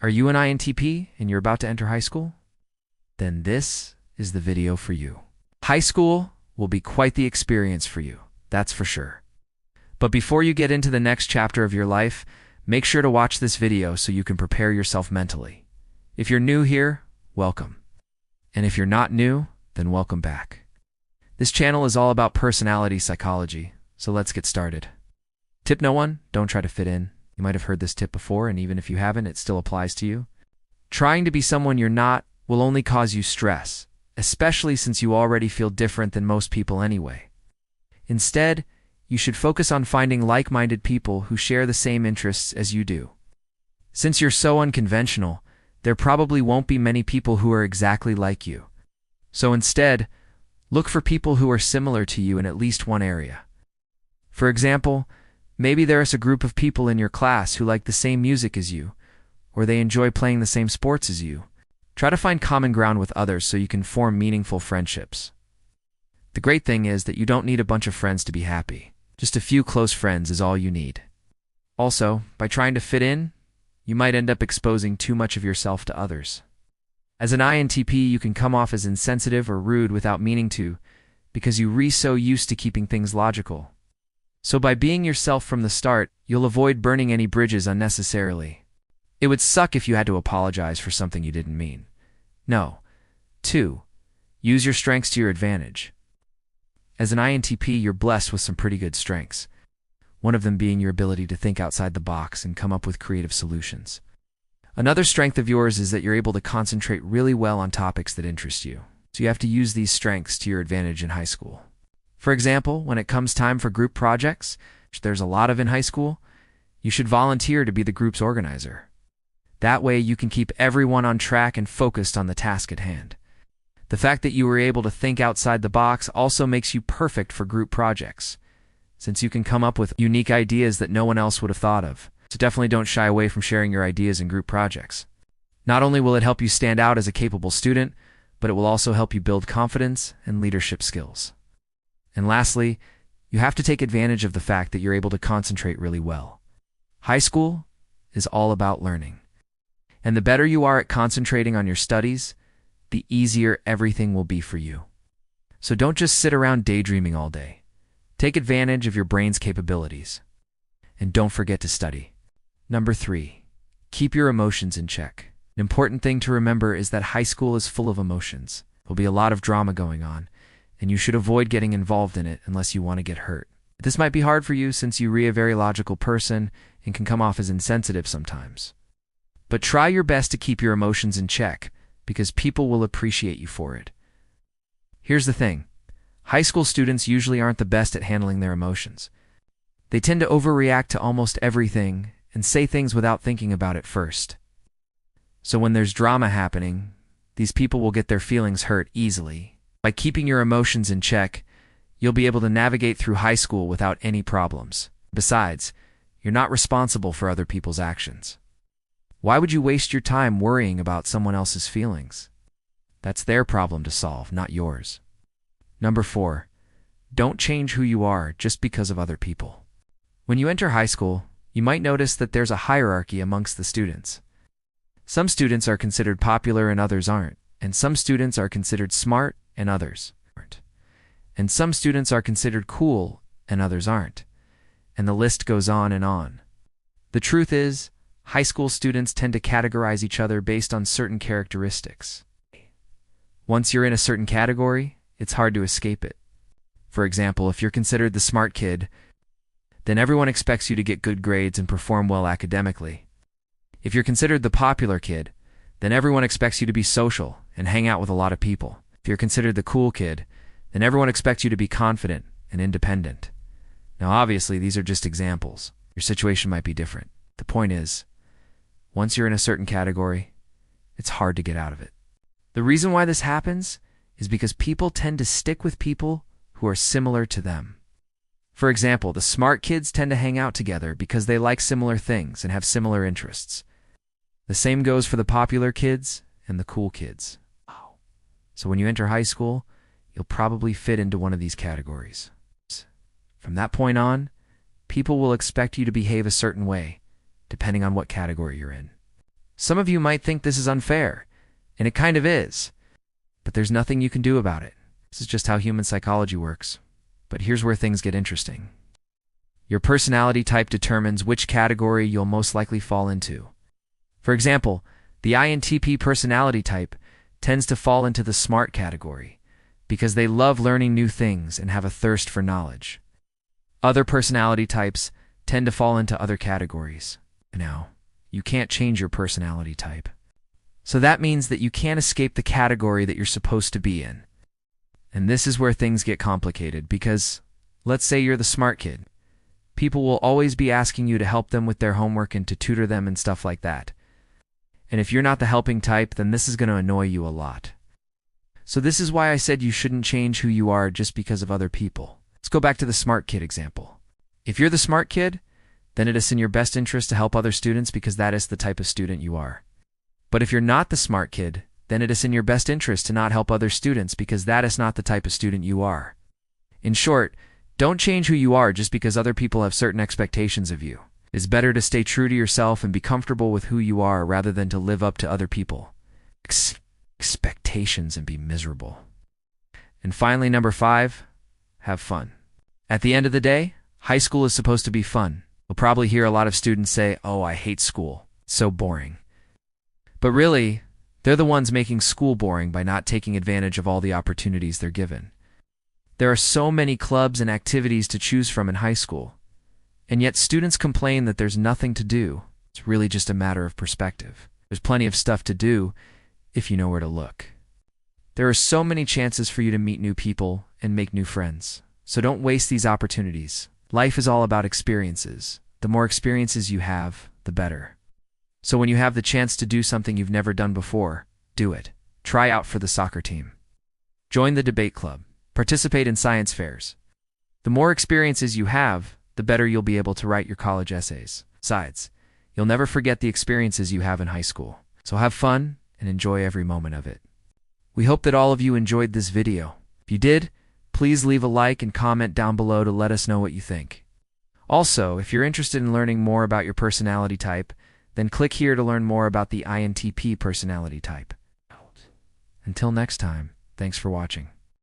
Are you an INTP and you're about to enter high school? Then this is the video for you. High school will be quite the experience for you, that's for sure. But before you get into the next chapter of your life, make sure to watch this video so you can prepare yourself mentally. If you're new here, welcome. And if you're not new, then welcome back. This channel is all about personality psychology, so let's get started. Tip no one, don't try to fit in. You might have heard this tip before, and even if you haven't, it still applies to you. Trying to be someone you're not will only cause you stress, especially since you already feel different than most people anyway. Instead, you should focus on finding like-minded people who share the same interests as you do. Since you're so unconventional, there probably won't be many people who are exactly like you. So instead, look for people who are similar to you in at least one area. For example, maybe there is a group of people in your class who like the same music as you, or they enjoy playing the same sports as you. Try to find common ground with others so you can form meaningful friendships. The great thing is that you don't need a bunch of friends to be happy. Just a few close friends is all you need. Also, by trying to fit in, you might end up exposing too much of yourself to others. As an INTP, you can come off as insensitive or rude without meaning to, because you're so used to keeping things logical. So by being yourself from the start, you'll avoid burning any bridges unnecessarily. It would suck if you had to apologize for something you didn't mean. No. 2. Use your strengths to your advantage. As an INTP, you're blessed with some pretty good strengths, one of them being your ability to think outside the box and come up with creative solutions. Another strength of yours is that you're able to concentrate really well on topics that interest you, so you have to use these strengths to your advantage in high school. For example, when it comes time for group projects, which there's a lot of in high school, you should volunteer to be the group's organizer. That way you can keep everyone on track and focused on the task at hand. The fact that you were able to think outside the box also makes you perfect for group projects, since you can come up with unique ideas that no one else would have thought of. So definitely don't shy away from sharing your ideas in group projects. Not only will it help you stand out as a capable student, but it will also help you build confidence and leadership skills. And lastly, you have to take advantage of the fact that you're able to concentrate really well. High school is all about learning. And the better you are at concentrating on your studies, the easier everything will be for you. So don't just sit around daydreaming all day. Take advantage of your brain's capabilities. And don't forget to study. Number 3, keep your emotions in check. An important thing to remember is that high school is full of emotions. There'll be a lot of drama going on, and you should avoid getting involved in it unless you want to get hurt. This might be hard for you since you're a very logical person and can come off as insensitive sometimes. But try your best to keep your emotions in check, because people will appreciate you for it. Here's the thing. High school students usually aren't the best at handling their emotions. They tend to overreact to almost everything and say things without thinking about it first. So when there's drama happening, these people will get their feelings hurt easily. By keeping your emotions in check, you'll be able to navigate through high school without any problems. Besides, you're not responsible for other people's actions. Why would you waste your time worrying about someone else's feelings? That's their problem to solve, not yours. Number 4, don't change who you are just because of other people. When you enter high school, you might notice that there's a hierarchy amongst the students. Some students are considered popular and others aren't, and some students are considered smart and others aren't. And some students are considered cool and others aren't. And the list goes on and on. The truth is, high school students tend to categorize each other based on certain characteristics. Once you're in a certain category, it's hard to escape it. For example, if you're considered the smart kid, then everyone expects you to get good grades and perform well academically. If you're considered the popular kid, then everyone expects you to be social and hang out with a lot of people. If you're considered the cool kid, then everyone expects you to be confident and independent. Now obviously these are just examples. Your situation might be different. The point is, once you're in a certain category, it's hard to get out of it. The reason why this happens is because people tend to stick with people who are similar to them. For example, the smart kids tend to hang out together because they like similar things and have similar interests. The same goes for the popular kids and the cool kids. So when you enter high school, you'll probably fit into one of these categories. From that point on, people will expect you to behave a certain way, depending on what category you're in. Some of you might think this is unfair, and it kind of is, but there's nothing you can do about it. This is just how human psychology works. But here's where things get interesting. Your personality type determines which category you'll most likely fall into. For example, the INTP personality type tends to fall into the smart category because they love learning new things and have a thirst for knowledge. Other personality types tend to fall into other categories. Now, you can't change your personality type. So that means that you can't escape the category that you're supposed to be in. And this is where things get complicated because, let's say you're the smart kid. People will always be asking you to help them with their homework and to tutor them and stuff like that. And if you're not the helping type, then this is going to annoy you a lot. So this is why I said you shouldn't change who you are just because of other people. Let's go back to the smart kid example. If you're the smart kid, then it is in your best interest to help other students because that is the type of student you are. But if you're not the smart kid, then it is in your best interest to not help other students because that is not the type of student you are. In short, don't change who you are just because other people have certain expectations of you. It's better to stay true to yourself and be comfortable with who you are rather than to live up to other people expectations and be miserable. And finally, number 5, have fun. At the end of the day, high school is supposed to be fun. You'll probably hear a lot of students say, "Oh, I hate school. It's so boring." But really, they're the ones making school boring by not taking advantage of all the opportunities they're given. There are so many clubs and activities to choose from in high school, and yet students complain that there's nothing to do. It's really just a matter of perspective. There's plenty of stuff to do if you know where to look. There are so many chances for you to meet new people and make new friends, so don't waste these opportunities. Life is all about experiences. The more experiences you have, the better. So when you have the chance to do something you've never done before, do it. Try out for the soccer team. Join the debate club. Participate in science fairs. The more experiences you have, the better you'll be able to write your college essays. Besides, you'll never forget the experiences you have in high school. So have fun and enjoy every moment of it. We hope that all of you enjoyed this video. If you did, please leave a like and comment down below to let us know what you think. Also, if you're interested in learning more about your personality type, then click here to learn more about the INTP personality type. Until next time, thanks for watching.